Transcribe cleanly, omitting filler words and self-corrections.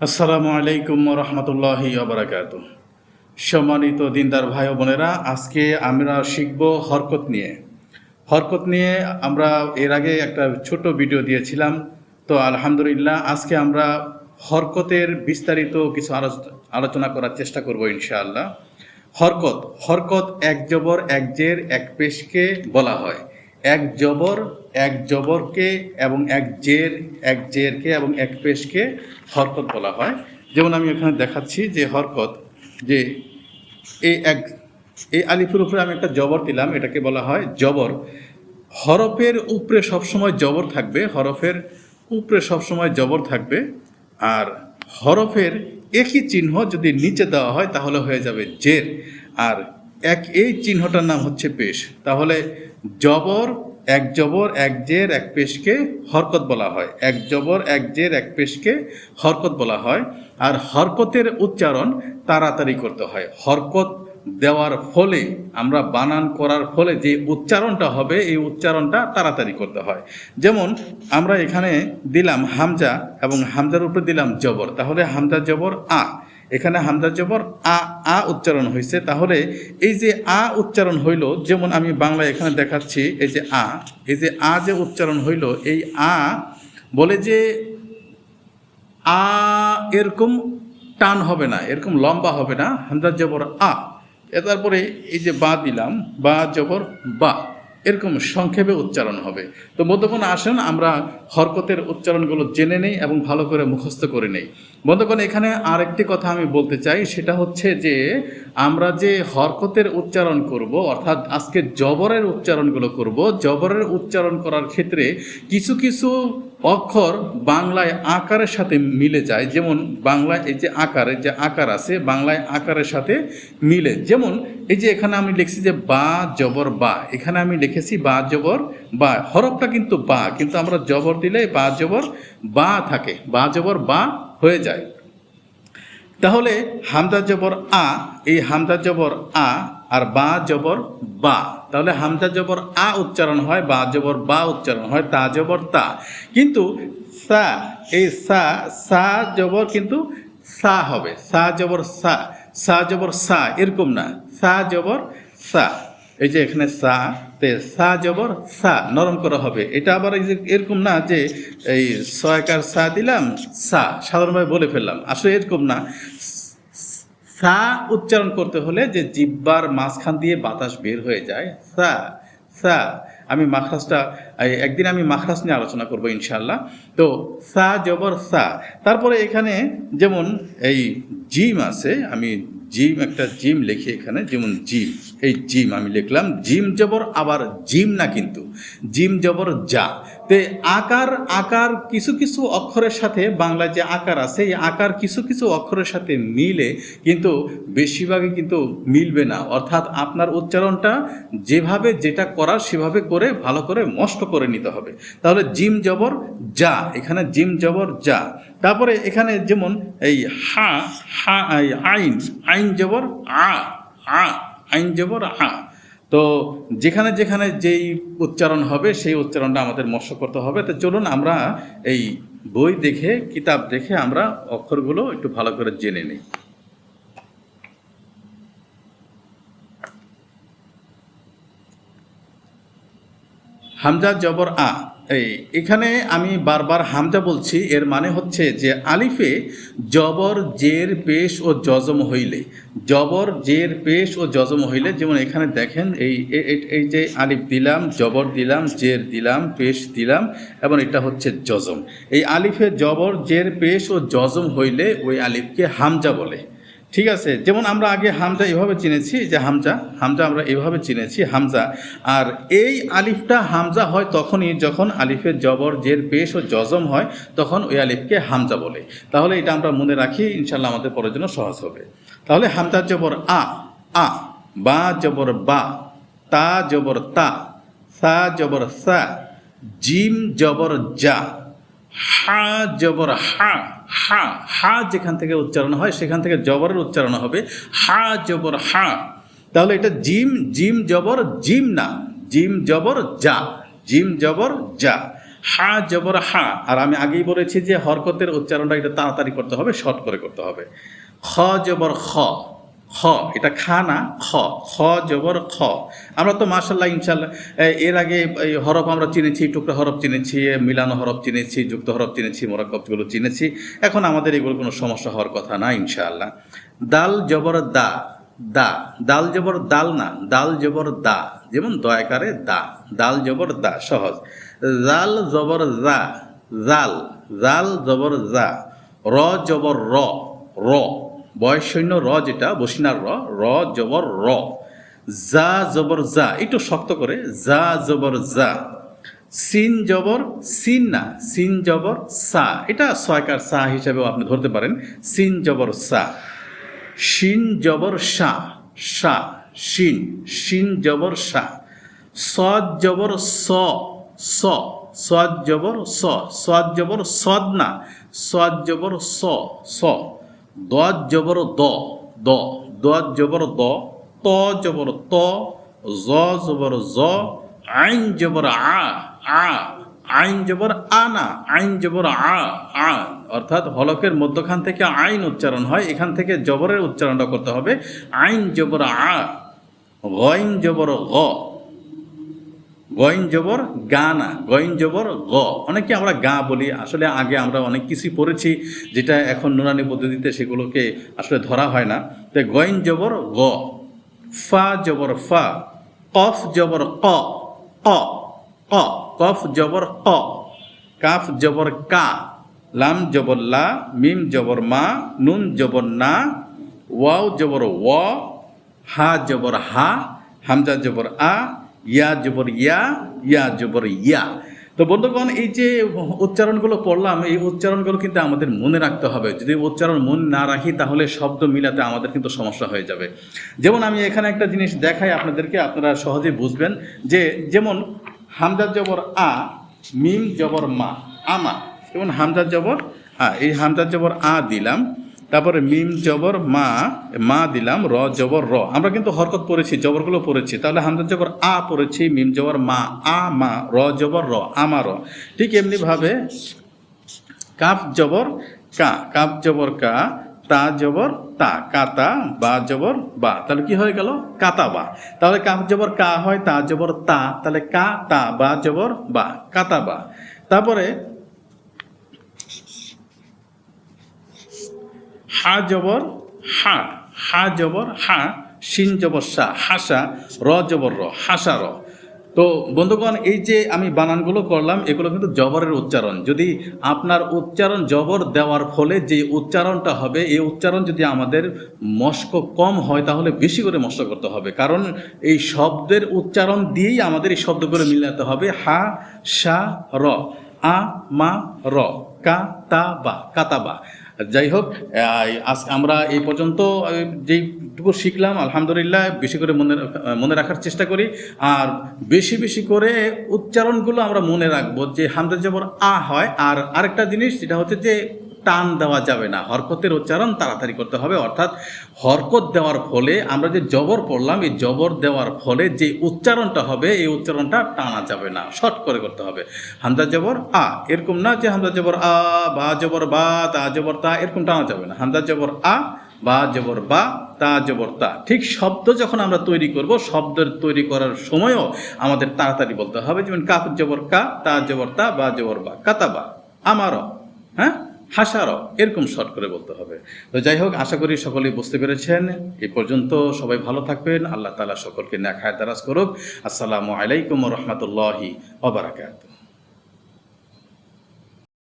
আসসালামু আলাইকুম রহমতুল্লাহি ওয়া সম্মানিত দিনদার ভাই ও বোনেরা, আজকে আমরা শিখব হরকত নিয়ে। হরকত নিয়ে আমরা এর আগে একটা ছোট ভিডিও দিয়েছিলাম। তো আলহামদুলিল্লাহ আজকে আমরা হরকতের বিস্তারিত কিছু আলোচনা করার চেষ্টা করব ইনশাআল্লাহ। হরকত হরকত এক জবর এক জের এক পেশকে বলা হয়। এক জবর এক জবরকে এবং এক জেরকে এবং এক পেশকে হরকত বলা হয়। যেমন আমি এখানে দেখাচ্ছি যে হরকত, যে এই আলিফের উপরে আমি একটা জবর দিলাম, এটাকে বলা হয় জবর। হরফের উপরে সবসময় জবর থাকবে, হরফের উপরে সবসময় জবর থাকবে। আর হরফের একই চিহ্ন যদি নিচে দেওয়া হয় তাহলে হয়ে যাবে জের। আর এই চিহ্নটার নাম হচ্ছে পেশ। তাহলে জবর এক জের এক পেশকে হরকত বলা হয়। এক জবর এক জের এক পেশকে হরকত বলা হয়। আর হরকতের উচ্চারণ তাড়াতাড়ি করতে হয়। হরকত দেওয়ার ফলে, আমরা বানান করার ফলে যে উচ্চারণটা হবে এই উচ্চারণটা তাড়াতাড়ি করতে হয়। যেমন আমরা এখানে দিলাম হামজা এবং হামজার উপরে দিলাম জবর, তাহলে হামজা জবর আ, এখানে হামজা জবর আ উচ্চারণ হয়েছে। তাহলে এই যে আ উচ্চারণ হইল, যেমন আমি বাংলায় এখানে দেখাচ্ছি, এই যে আ যে উচ্চারণ হইল, এই আ বলে যে আ এরকম টান হবে না, এরকম লম্বা হবে না, হামজা জবর আ। তারপরে এই যে বা দিলাম, বা জবর বা, এরকম সংক্ষেপে উচ্চারণ হবে। তো বন্ধুগণ আসেন আমরা হরকতের উচ্চারণগুলো জেনে নেই এবং ভালো করে মুখস্থ করে নেই। বন্ধুগণ এখানে আরেকটি কথা আমি বলতে চাই, সেটা হচ্ছে যে আমরা যে হরকতের উচ্চারণ করব, অর্থাৎ আজকে জবরের উচ্চারণগুলো করব, জবরের উচ্চারণ করার ক্ষেত্রে কিছু কিছু অক্ষর বাংলায় আকারের সাথে মিলে যায়। যেমন বাংলায় এই যে আকার আছে, বাংলায় আকারের সাথে মিলে। যেমন এই যে এখানে আমি লিখছি যে বা জবর বা, এখানে আমি লিখেছি বা জবর বা, হরফটা কিন্তু বা, কিন্তু আমরা জবর দিলে বা জবর বা থাকে, বা জবর বা হয়ে যায়। তাহলে হামজা জবর আ, এই হামজা জবর আ আর বা জবর বা, তাহলে হামজা জবর আ উচ্চারণ হয়, বা জবর বা উচ্চারণ হয়, তা জবর তা। কিন্তু সা, এই সা জবর কিন্তু সা হবে, সা জবর সা জবর সা, এরকম না, সা জবর সা। এই যে এখানে সা জবর সা, নরম করা হবে। এটা আবার এই যে এরকম না যে এই সয়কার সা দিলাম সা, সাধারণভাবে বলে ফেললাম, আসলে এরকম না। সা উচ্চারণ করতে হলে যে জিহ্বার মাঝখান দিয়ে বাতাস বের হয়ে যায়, সা সা। আমি মাখরাজটা, একদিন আমি মাখরাজ নিয়ে আলোচনা করবো ইনশাল্লাহ। তো সা জবর সা। তারপরে এখানে যেমন এই জিম আছে, আমি একটা জিম লিখি এখানে, যেমন জিম, এই জিম আমি লিখলাম, জিম জবর আবার জিম না, কিন্তু জিম জবর যা। তে আকার কিছু কিছু অক্ষরের সাথে, বাংলায় যে আকার আছে এই আকার কিছু কিছু অক্ষরের সাথে মিলে, কিন্তু বেশিরভাগই কিন্তু মিলবে না। অর্থাৎ আপনার উচ্চারণটা যেভাবে যেটা করার সেভাবে করে ভালো করে মস্ত করে নিতে হবে। তাহলে জিম জবর যা, এখানে জিম জবর যা। তারপরে এখানে যেমন এই আইন জবর আইন জবর আ। তো যেখানে যেখানে যেই উচ্চারণ হবে সেই উচ্চারণটা আমাদের মস্ত করতে হবে। তো চলুন আমরা এই বই দেখে, কিতাব দেখে আমরা অক্ষরগুলো একটু ভালো করে জেনে নিই। হামজা জবর আ, এখানে আমি বারবার হামজা বলছি, এর মানে হচ্ছে যে আলিফে জবর জের পেশ ও জজম হইলে, জবর জের পেশ ও জজম হইলে, যেমন এখানে দেখেন এই যে আলিফ দিলাম, জবর দিলাম, জের দিলাম, পেশ দিলাম, এবং এটা হচ্ছে জজম। এই আলিফে জবর জের পেশ ও জজম হইলে ওই আলিফকে হামজা বলে। ঠিক আছে, যেমন আমরা আগে হামজা এভাবে চিনেছি, যে হামজা আমরা এভাবে চিনেছি হামজা। আর এই আলিফটা হামজা হয় তখনই যখন আলিফের জবর জের পেশ ও জজম হয়, তখন ওই আলিফকে হামজা বলে। তাহলে এটা আমরা মনে রাখি, ইনশাল্লাহ আমাদের পরের জন্য সহজ হবে। তাহলে হামজা জবর আ, বা জবর বা, তা জবর তা, সা জবর সা, জিম জবর যা, হা জবর হা যেখান থেকে উচ্চারণ হয় সেখান থেকে জবরের উচ্চারণ হবে, হা জবর হা। তাহলে এটা জিম জবর জিম না, জিম জবর যা, জিম জবর যা। হা জবর হা, আর আমি আগেই বলেছি যে হরকতের উচ্চারণটা এটা তাড়াতাড়ি করতে হবে, শর্ট করে করতে হবে। খ জবর খ, খ এটা খা না, খ, খ জবর খ। আমরা তো মাশাআল্লাহ ইনশাআল্লাহ এর আগে এই হরফ আমরা চিনেছি, টুকরা হরফ চিনেছি, মিলানো হরফ চিনেছি, যুক্ত হরফ চিনেছি, মোরাক্কাবগুলো চিনেছি। এখন আমাদের এগুলো কোনো সমস্যা হওয়ার কথা না ইনশাআল্লাহ। দাল জবর দা, দা, দাল জবর দাল না, দাল জবর দা, যেমন দয়াকারে দা, দাল জবর দা, সহজ। জাল জবর জা, জাল, জাল জবর জা। র জবর র, র, বয়স শূন্য র যেটা বসিনার র, র জবর র। জা জবর জা, একটু শক্ত করে, জা জবর জা। সিন জবর সিন না, সিন জবর সা, এটা ছয়কার সা হিসাবেও আপনি ধরতে পারেন, সিন জবর সা। শিন জবর শা, শা, শিন, শিন জবর শা। সদ জবর স, স, সদ জবর স, সদ জবর সদ না, সদ জবর স, স। দদ জবর দ, দ, দদ জবর দ। ত জবর ত, জ জবর জ। আইন জবর আ, আ, আইন জবর আনা, আইন জবর আ, আ, অর্থাৎ হলকের মধ্যখান থেকে আইন উচ্চারণ হয়, এখান থেকে জবরের উচ্চারণটা করতে হবে। আইন জবর আ। গইন জবর গ, গইন জবর গা না, গইন জবর গ। অনেকে আমরা গা বলি, আসলে আগে আমরা অনেক কিছুই পড়েছি যেটা এখন নুরানি পদ্ধতিতে সেগুলোকে আসলে ধরা হয় না। তো গইন জবর গ। ফা জবর ফা, কফ জবর ক, ক, ক, কফ জবর ক। কাফ জবর কা, লাম জবর লা, মিম জবর মা, নুন জবর না, ওয়াও জবর ওয়া, হা জবর হা, হামজা জবর আ, ইয়া জবর ইয়া, ইয়া জবর ইয়া। তো বন্ধুগণ, এই যে উচ্চারণগুলো পড়লাম, এই উচ্চারণগুলো কিন্তু আমাদের মনে রাখতে হবে। যদি উচ্চারণ মন না রাখি তাহলে শব্দ মিলাতে আমাদের কিন্তু সমস্যা হয়ে যাবে। যেমন আমি এখানে একটা জিনিস দেখাই আপনাদেরকে, আপনারা সহজেই বুঝবেন যে যেমন হামজা জবর আ, মিম জবর মা, আমা, যেমন হামজা জবর আ, এই হামজা জবর আ দিলাম, তারপরে মিম জবর মা, মা দিলাম, র জবর র। আমরা কিন্তু হরকত পড়েছি, জবরগুলো পড়েছি, তাহলে হামজা জবর আ পড়েছি, মিম জবর মা, আ মা, র জবর র, আমার। ঠিক এমনিভাবে কাফ জবর কা, কাফ জবর কা, তা জবর তা, কাতা, বা জবর বা, তাহলে কি হয়ে গেল? কাতা বা। তাহলে কাফ জবর কা হয়, তা জবর তা, তাহলে কা তা, বা জবর বা, কাতা বা। তারপরে হা জবর হা, হা জবর হা, শিন জবর সা, হাসা, র জবর র, হাসা র। তো বন্ধুগণ, এই যে আমি বানানগুলো করলাম এগুলো কিন্তু জবরের উচ্চারণ। যদি আপনার উচ্চারণ জবর দেওয়ার ফলে যে উচ্চারণটা হবে, এই উচ্চারণ যদি আমাদের মস্ক কম হয় তাহলে বেশি করে মস্ক করতে হবে, কারণ এই শব্দের উচ্চারণ দিয়েই আমাদের এই শব্দগুলো মিলাতে হবে। হা, সা, র, আ, মা, র, কা, তা, বা, কাতাবা। যাই হোক, আজ আমরা এই পর্যন্ত যেইটুকু শিখলাম আলহামদুলিল্লাহ বেশি করে মনে রাখার চেষ্টা করি, আর বেশি বেশি করে উচ্চারণগুলো আমরা মনে রাখবো যে হামজা জবর আ হয়। আর আরেকটা জিনিস যেটা হচ্ছে যে টান দেওয়া যাবে না, হরকতের উচ্চারণ তাড়াতাড়ি করতে হবে, অর্থাৎ হরকত দেওয়ার ফলে আমরা যে জবর পড়লাম, এই জবর দেওয়ার ফলে যে উচ্চারণটা হবে এই উচ্চারণটা টানা যাবে না, শর্ট করে করতে হবে। হামজা জবর আ, এরকম না যে হামজা জবর আ, বা জবর বা, তা জবর তা, এরকম টানা যাবে না। হামজা জবর আ, বা জবর বা, তা জবর তা। ঠিক শব্দ যখন আমরা তৈরি করব, শব্দের তৈরি করার সময়ও আমাদের তাড়াতাড়ি বলতে হবে। যেমন কাফ জবর কা, তা জবর তা, বা জবর বা, কাতাবা, আমারও, হ্যাঁ, হাসারও, এরকম শর্ট করে বলতে হবে। তো যাই হোক, আশা করি সকলেই বুঝতে পেরেছেন। এই পর্যন্ত সবাই ভালো থাকবেন, আল্লাহ তাআলা সকলকে নেক হায়াত দারাজ করুক। আসসালামু আলাইকুম ওয়া রাহমাতুল্লাহি ওয়া বারাকাতুহু।